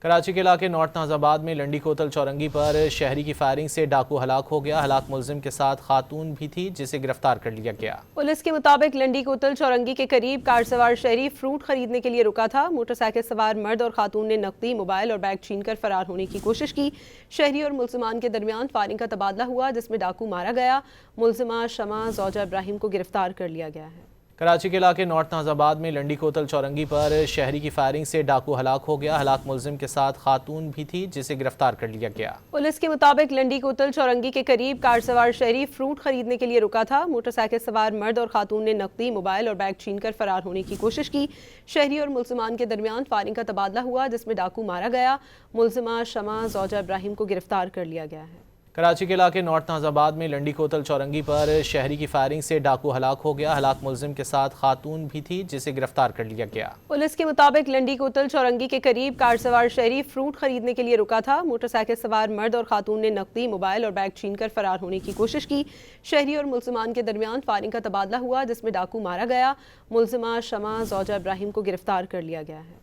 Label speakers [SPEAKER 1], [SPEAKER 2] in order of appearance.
[SPEAKER 1] کراچی کے علاقے نارتھ نازآباد میں لنڈی کوتل چورنگی پر شہری کی فائرنگ سے ڈاکو ہلاک ہو گیا۔ ہلاک ملزم کے ساتھ خاتون بھی تھی جسے گرفتار کر لیا گیا۔
[SPEAKER 2] پولیس کے مطابق لنڈی کوتل چورنگی کے قریب کار سوار شہری فروٹ خریدنے کے لیے رکا تھا۔ موٹر سائیکل سوار مرد اور خاتون نے نقدی، موبائل اور بیگ چھین کر فرار ہونے کی کوشش کی۔ شہری اور ملزمان کے درمیان فائرنگ کا تبادلہ ہوا جس میں ڈاکو مارا گیا۔ ملزمہ شمع زوجہ ابراہیم کو گرفتار کر لیا گیا ہے۔
[SPEAKER 1] کراچی کے علاقے نارتھ نازآباد میں لنڈی کوتل چورنگی پر شہری کی فائرنگ سے ڈاکو ہلاک ہو گیا۔ ہلاک ملزم کے ساتھ خاتون بھی تھی جسے گرفتار کر لیا گیا۔
[SPEAKER 2] پولیس کے مطابق لنڈی کوتل چورنگی کے قریب کار سوار شہری فروٹ خریدنے کے لیے رکا تھا۔ موٹر سائیکل سوار مرد اور خاتون نے نقدی، موبائل اور بیگ چھین کر فرار ہونے کی کوشش کی۔ شہری اور ملزمان کے درمیان فائرنگ کا تبادلہ ہوا جس میں ڈاکو مارا گیا۔ ملزمہ شمع زوجہ ابراہیم کو گرفتار کر لیا گیا ہے۔
[SPEAKER 1] کراچی کے علاقے نارتھ نازآباد میں لنڈی کوتل چورنگی پر شہری کی فائرنگ سے ڈاکو ہلاک ہو گیا۔ ہلاک ملزم کے ساتھ خاتون بھی تھی جسے گرفتار کر لیا گیا۔
[SPEAKER 2] پولیس کے مطابق لنڈی کوتل چورنگی کے قریب کار سوار شہری فروٹ خریدنے کے لیے رکا تھا۔ موٹر سائیکل سوار مرد اور خاتون نے نقدی، موبائل اور بیگ چھین کر فرار ہونے کی کوشش کی۔ شہری اور ملزمان کے درمیان فائرنگ کا تبادلہ ہوا جس میں ڈاکو مارا گیا۔ ملزمہ شمع زوجہ ابراہیم کو گرفتار کر لیا گیا ہے۔